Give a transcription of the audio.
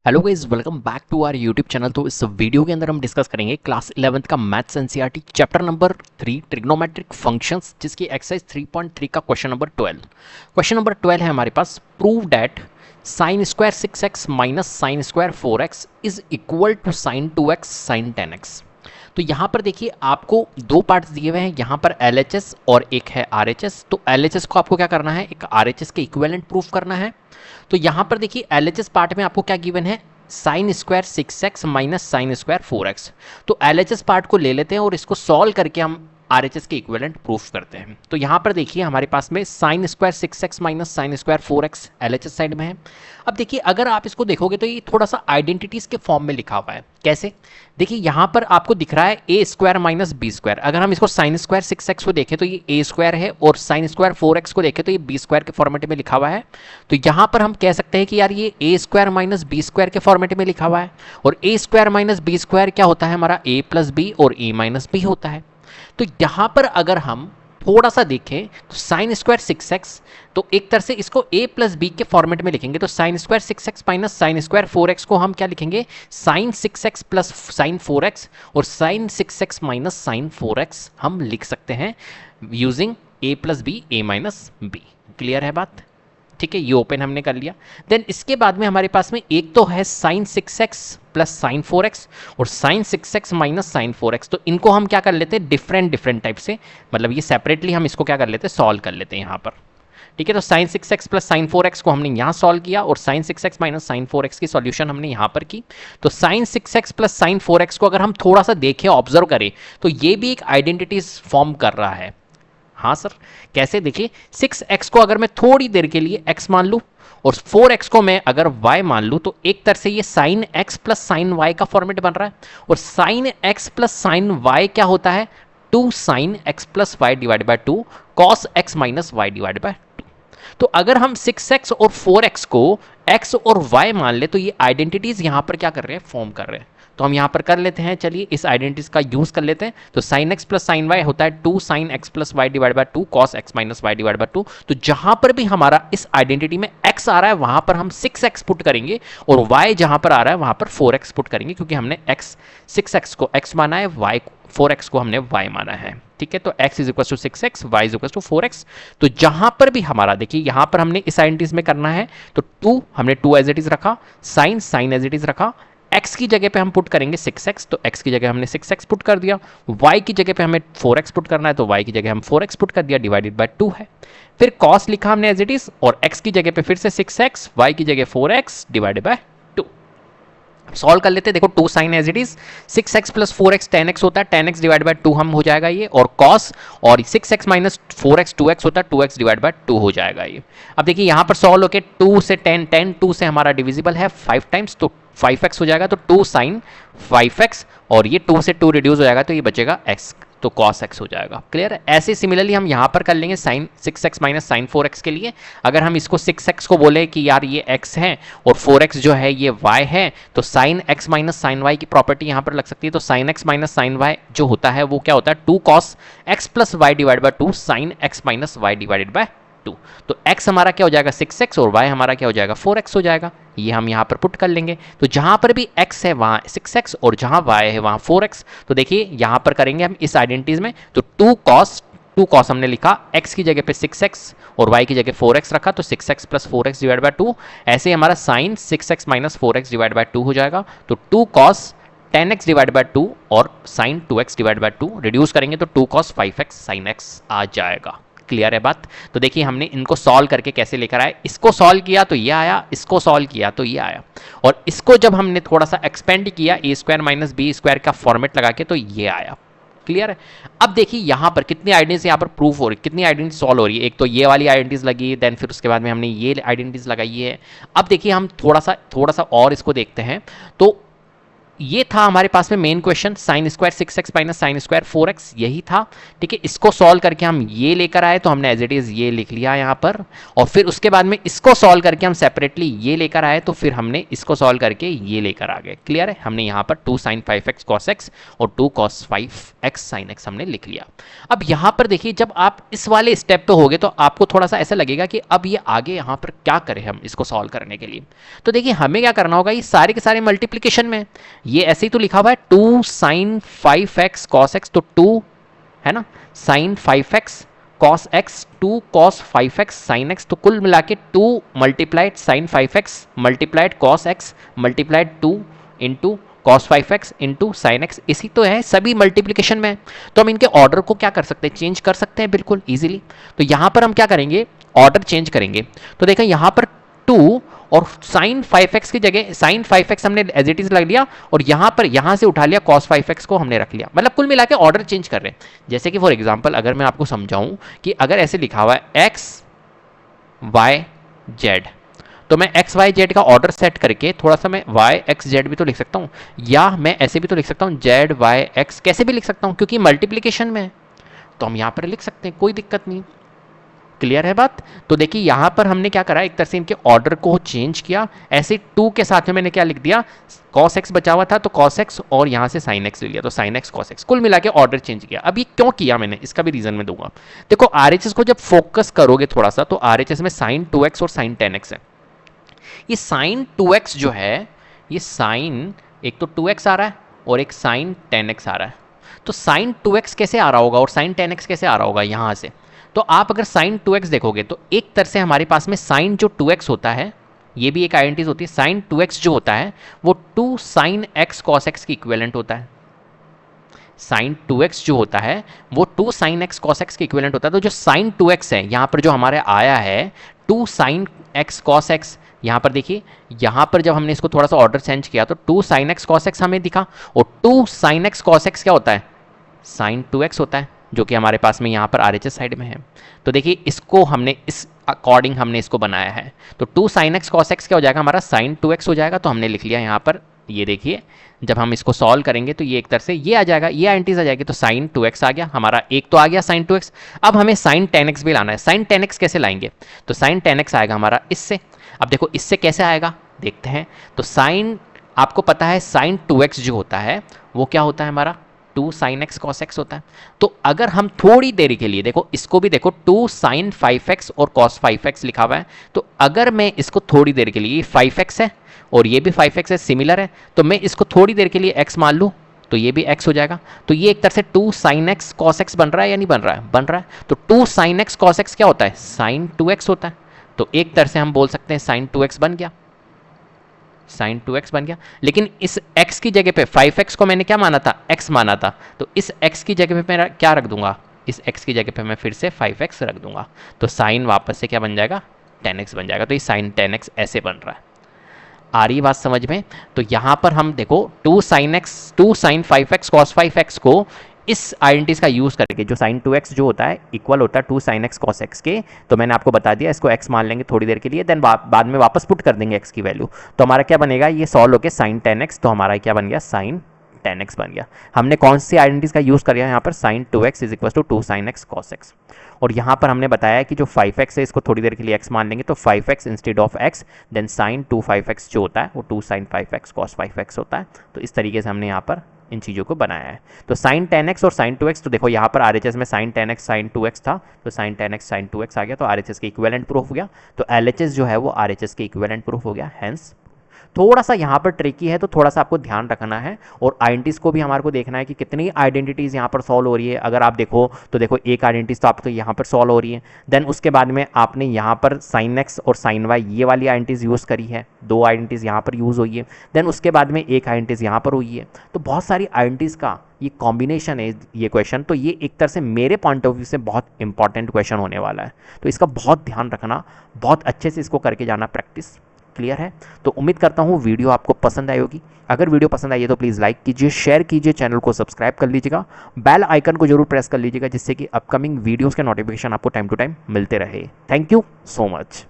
Hello guys, welcome back to our YouTube channel. तो इस video के अंदर हम डिस्कस करेंगे क्लास 11th का maths NCERT chapter number 3 trigonometric functions, जिसकी एक्सरसाइज 3.3 का क्वेश्चन नंबर 12। क्वेश्चन नंबर 12 है हमारे पास, prove that sine square 6x minus sine square 4x is equal to sine 2x sine 10x। तो यहाँ पर देखिए आपको दो पार्ट्स दिए हुए हैं, यहाँ पर LHS और एक है RHS। तो LHS को आपको क्या करना है, एक RHS के इक्विवेलेंट प्रूफ करना है। तो यहाँ पर देखिए LHS पार्ट में आपको क्या गिवन है, sign square 6x minus sine square 4x। तो LHS पार्ट को ले लेते हैं और इसको सॉल्व करके हम RHS के इक्विवेलेंट प्रूफ करते हैं। तो यहाँ पर देखिए हमारे पास में sign square 6x minus sine square 4x LHS side में है। अब देखिए अगर आप इसको देखोगे तो ये थोड़ा सा आइडेंटिटीज के फॉर्म में लिखा हुआ है। कैसे, देखिए यहाँ पर आपको दिख रहा है ए स्क्वायर माइनस बी स्क्वायर। अगर हम इसको साइन स्क्वायर 6x को देखें तो ये ए स्क्वायर है, और साइन स्क्वायर 4x को देखें तो ये बी स्क्वायर के फॉर्मेट में लिखा हुआ है। तो यहाँ पर हम कह सकते हैं कि यार ये ए स्क्वायर माइनस बी स्क्वायर के फॉर्मेट में लिखा हुआ है, और ए स्क्वायर माइनस बी स्क्वायर क्या होता है हमारा, ए प्लस बी और ए माइनस बी होता है। तो यहाँ पर अगर हम थोड़ा सा देखें तो साइन स्क्वायर 6x, तो एक तरह से इसको a प्लस बी के फॉर्मेट में लिखेंगे। तो sign square 6x minus sine square 4x को हम क्या लिखेंगे, sign 6x plus sign 4x, और sign 6x minus sign 4x हम लिख सकते हैं using a plus B A minus B. Clear है बात? ठीक है, ये ओपन हमने कर लिया। देन इसके बाद में हमारे पास में एक तो है sign 6x plus sign 4x और sign 6x minus sign 4x। तो इनको हम क्या कर लेते हैं, डिफरेंट टाइप से, मतलब ये सेपरेटली हम इसको क्या कर लेते हैं, सॉल्व कर लेते हैं यहाँ पर। ठीक है, तो sign 6x plus sign 4x को हमने यहाँ सॉल्व किया, और sign 6x minus sign 4x की सॉल्यूशन हमने यहाँ पर की। तो sign 6x plus sign 4x को अगर हम थोड़ा सा देखें, ऑब्जर्व करें, तो ये भी एक आइडेंटिटीज फॉर्म कर रहा है। हाँ सर, कैसे, देखिए 6x को अगर मैं थोड़ी देर के लिए x मान लूँ और 4x को मैं अगर y मान लूँ, तो एक तरह से ये sine x plus sine y का फॉर्मेट बन रहा है। और sine x plus sine y क्या होता है, 2 sine x plus Y divide by 2 cos x minus Y divide by 2। तो अगर हम 6x और 4x को x और y मान ले, तो ये आइडेंटिटीज यहां पर क्या कर रहे हैं, फॉर्म कर रहे हैं। तो हम यहां पर कर लेते हैं, चलिए इस आइडेंटिटीज का यूज कर लेते हैं। तो sine x plus sine y होता है 2 sine x plus Y divide by 2 cos x minus Y divide by 2। तो जहां पर भी हमारा इस आइडेंटिटी में x आ रहा है वहां पर हम 6x पुट करेंगे, और y जहां पर आ रहा है वहां पर 4x पुट करेंगे, क्योंकि हमने 6x को x माना है, y 4x को हमने y माना है। ठीक है, तो x is equal to 6x, y is equal to 4x। तो जहां पर भी हमारा देखिए यहां पर हमने इस आइडेंटिटीज में करना है, तो 2 हमने 2 एज इट इज रखा, sine sine as it is रखा, x की जगह पे हम पुट करेंगे 6x, तो x की जगह हमने 6x पुट कर दिया। y की जगह पे हमें 4x पुट करना है, तो y की जगह हम 4x पुट कर दिया, डिवाइडेड बाय 2 है। फिर cos लिखा हमने एज इट इज, और x की जगह पे फिर से 6x, y की जगह 4x डिवाइडेड बाय 2। सॉल्व कर लेते हैं, देखो 2 sine as it is, 6x plus 4x 10x होता है, 10x डिवाइड बाय 2 हम हो जाएगा ये, और cos और 6x माइनस 4x 2x होता है, 2x डिवाइड बाय 2 हो जाएगा ये। अब देखिए यहाँ पर सॉल्व होके 2 से 10, 10 2 से हमारा डिविजिबल है 5 टाइम्स, तो 5x हो जाएगा। तो 2 साइन 5x, और ये 2 से 2 रिड्यूस हो जाएगा, तो ये बचेगा x, तो cos x हो जाएगा। क्लियर है? ऐसे सिमिलरली हम यहाँ पर कर लेंगे sign 6x minus sign 4x के लिए। अगर हम इसको 6x को बोले कि यार ये x है और 4x जो है ये y है, तो sine x minus sine y की प्रॉपर्टी यहाँ पर लग सकती है। तो sine x minus sine y जो होता है वो क्या होता है, 2 cos x plus Y divide by 2 sine x minus Y divided by 2। तो x हमारा क्या हो जाएगा 6x, और y हमारा क्या हो जाएगा 4x हो जाएगा। ये हम यहाँ पर पुट कर लेंगे। तो जहां पर भी x है वहां 6x, और जहां y है वहां 4x। तो देखिए यहां पर करेंगे हम इस आइडेंटिटीज में, तो 2 cos हमने लिखा, x की जगह पे 6x और y की जगह 4x रखा, तो 6x plus 4x divide by 2। ऐसे हमारा sign 6x minus 4x divide by 2 हो जाएगा। तो 2 cos 10x डिवाइड बाय 2 और sign 2x divide by 2 reduce करेंगे, तो 2 cos 5x sin x आ जाएगा। क्लियर है बात? तो देखिए हमने इनको सॉल्व करके कैसे लेकर आए, इसको सॉल्व किया तो ये आया, इसको सॉल्व किया तो ये आया, और इसको जब हमने थोड़ा सा एक्सपेंड किया ए स्क्वायर माइनस बी स्क्वायर का फॉर्मेट लगा के, तो ये आया। क्लियर है? अब देखिए यहां पर कितनी आइडेंटिटीज यहां पर प्रूफ हो रही, कितनी आइडेंटिटीज सॉल्व हो रही है। एक तो ये वाली आइडेंटिटीज लगी, देन फिर उसके बाद में हमने ये आइडेंटिटीज लगाई है। अब देखिए हम थोड़ा सा और इसको देखते हैं। तो ये था हमारे पास में main question, sign square 6x minus sine square 4x, यही था। ठीक है, इसको सॉल्व करके हम ये लेकर आए तो हमने एज इट इज ये लिख लिया यहाँ पर, और फिर उसके बाद में इसको सॉल्व करके हम सेपरेटली ये लेकर आए तो फिर हमने इसको सॉल्व करके ये लेकर आ गए। क्लियर है, हमने यहाँ पर 2 sin 5x cos x और 2 cos 5x sin x हमने लिख लिया। अब यहाँ पर देखिए, जब आप इस वाले स्टेप पे होगे तो आपको थोड़ा सा ऐसा लगेगा कि अब ये आगे यहाँ पर क्या करें हम इसको सॉल्व करने के लिए। तो देखिए हमें क्या करना होगा, ये सारे के सारे मल्टीप्लीकेशन में, ये ऐसे ही तो लिखा हुआ है 2 sin 5x cos x, तो 2 है ना sin 5x cos x, 2 cos 5x sin x, तो कुल मिला के 2 multiplied sin 5x multiplied cos x multiplied 2 into cos 5x into sine x, इसी तो है सभी मल्टीप्लीकेशन में। तो हम इनके ऑर्डर को क्या कर सकते हैं, चेंज कर सकते हैं बिल्कुल इजीली। तो यहां पर हम क्या करेंगे, ऑर्डर चेंज करेंगे। तो देखें यहां पर 2 और sin 5x की जगह sin 5x हमने एज इट इज लग लिया, और यहां पर यहां से उठा लिया cos 5x को हमने रख लिया। मतलब कुल मिला के ऑर्डर चेंज कर रहे हैं। जैसे कि फॉर एग्जांपल अगर मैं आपको समझाऊं कि अगर ऐसे लिखा हुआ है x y z, तो मैं एक्स वाई जेड का ऑर्डर सेट करके थोड़ा सा मैं वाई एक्स जेड भी तो लिख सकता हूँ, या मैं ऐसे भी तो लिख सकता हूँ जेड वाई एक्स, कैसे भी लिख सकता हूँ क्योंकि मल्टीप्लीकेशन में है तो हम यहाँ पर लिख सकते हैं, कोई दिक्कत नहीं। क्लियर है बात। तो देखिए यहाँ पर हमने क्या करा, एक तरह से इनके ऑर्डर को चेंज किया। ऐसे 2 के साथ में मैंने क्या लिख दिया, cos x बचा हुआ था तो cos x, और यहाँ से sin x ले लिया तो sin x cos x, कुल मिला के ऑर्डर चेंज किया। अब ये क्यों किया मैंने, इसका भी रीजन मैं दूंगा। देखो RHS को जब फोकस करोगे थोड़ा सा तो RHS में sin 2x और sin 10x है। ये sin 2x जो है, ये sin एक तो 2x आ रहा है और एक sin 10x आ रहा है। तो sin 2x कैसे आ रहा होगा और sin 10x कैसे आ रहा होगा यहाँ से, तो आप अगर sin 2x देखोगे तो एक तरह से हमारे पास में sin जो 2x होता है, ये भी एक आइडेंटिटी होती है, sin 2x जो होता है वो 2 sin x cos x की इक्विवेलेंट होता है। sin 2x जो होता है वो 2 sin x cos x के इक्विवेलेंट होता है। तो जो sin 2x है यहाँ पर जो हमारे आया है 2 sin x cos x, यहाँ पर देखिए, यहाँ पर जब हमने इसको थोड़ा सा ऑर्डर चेंज किया तो 2 sin x cos x हमें दिखा, और 2 sin x cos x क्या होता है, sin 2x होता है, जो कि हमारे पास में यहाँ पर RHS साइड में है। तो देखिए इसको हमने इस अकॉर्डिंग हमने इसको बनाया है। तो 2 sin x cos x क्या हो जाएगा, हमारा sin 2x हो जाएगा। तो हमने लिख लिया यहाँ पर, ये देखिए जब हम इसको सॉल्व करेंगे तो ये एक तरह से ये आ जाएगा, ये आइडेंटिटी आ जाएगी। तो sin 2x आ गया हमारा, एक तो आ गया sin 2x। अब हमें sin 10x भी लाना है। sin 10x कैसे लाएंगे, तो sin 10x आएगा हमारा इससे। अब देखो इससे कैसे आएगा देखते हैं। तो sin, आपको पता है sin 2x जो होता है वो क्या होता है हमारा, 2 sin x cos x होता है। तो अगर हम थोड़ी देर के लिए, देखो इसको भी देखो 2 sin 5x और cos 5x लिखा हुआ है, तो अगर मैं इसको थोड़ी देर के लिए, 5x है और ये भी 5x है, सिमिलर है, तो मैं इसको थोड़ी देर के लिए x मान लूँ तो ये भी x हो जाएगा। तो ये एक तरह से 2 sin x cos x बन रहा है या नहीं बन रहा है, बन रहा है। तो 2 sin x cos x क्या होता है, sin 2x होता है। तो एक तरह से हम बोल सकते हैं sin 2x बन गया, sin 2x बन गया। लेकिन इस x की जगह पे 5x को मैंने क्या माना था, x माना था, तो इस x की जगह पे मैं क्या रख दूंगा, इस x की जगह पे मैं फिर से 5x रख दूंगा। तो sin वापस से क्या बन जाएगा, 10x बन जाएगा। तो ये sin 10x ऐसे बन रहा है। आ रही बात समझ में। तो यहां पर हम देखो 2 sin 5x cos 5x को इस आइडेंटिटीज का यूज करके, जो sin 2x जो होता है इक्वल होता है 2 sin x cos x के, तो मैंने आपको बता दिया, इसको x मान लेंगे थोड़ी देर के लिए, देन बाद में वापस पुट कर देंगे x की वैल्यू। तो हमारा क्या बनेगा, ये सॉल्व होकर sin 10x, तो हमारा क्या बन गया, sin 10x बन गया। हमने कौन सी आइडेंटिटीज का यूज किया यहाँ पर, sin 2x is equal to 2 sin x cos x। और यहाँ पर हमने बताया कि जो 5x है इसको थोड़ी देर के लिए x मान लेंगे, तो 5x instead of x, then sin 2 5x जो होता है वो 2 sin 5x cos 5x होता है। तो इस तरीके से हमने यहाँ पर इन चीज़ों को बनाया है। तो sin 10x और sin 2x, तो देखो यहाँ पर RHS में sin 10x sin 2x था, तो sin 10x sin 2x आ गया, तो RHS के इक्विवेलेंट प्रूफ हो गया। तो LHS जो है वो RHS के इक्विवेलेंट प्रूफ हो गया। हेंस थोड़ा सा यहाँ पर ट्रिकी है, तो थोड़ा सा आपको ध्यान रखना है, और आइडेंटिटीज को भी हमारे को देखना है कि कितनी आइडेंटिटीज यहाँ पर सॉल्व हो रही है। अगर आप देखो तो देखो एक आइडेंटिटीज तो आपको यहाँ पर सॉल्व हो रही है, देन उसके बाद में आपने यहाँ पर sin x और sin y ये वाली आइडेंटिटीज यूज़ करी है, 2 आइडेंटिटीज यहाँ पर यूज़ हुई है, देन उसके बाद में एक आइडेंटिटीज यहाँ पर हुई है। तो बहुत सारी आइडेंटिटीज का ये कॉम्बिनेशन है ये क्वेश्चन। तो ये एक तरह से मेरे पॉइंट ऑफ व्यू से बहुत इंपॉर्टेंट क्वेश्चन होने वाला है, तो इसका बहुत ध्यान रखना, बहुत अच्छे से इसको करके जाना प्रैक्टिस। क्लियर है। तो उम्मीद करता हूँ वीडियो आपको पसंद आई होगी। अगर वीडियो पसंद आई है तो प्लीज़ लाइक कीजिए, शेयर कीजिए, चैनल को सब्सक्राइब कर लीजिएगा, बेल आइकन को जरूर प्रेस कर लीजिएगा, जिससे कि अपकमिंग वीडियोस के नोटिफिकेशन आपको टाइम टू टाइम मिलते रहे। Thank you so much.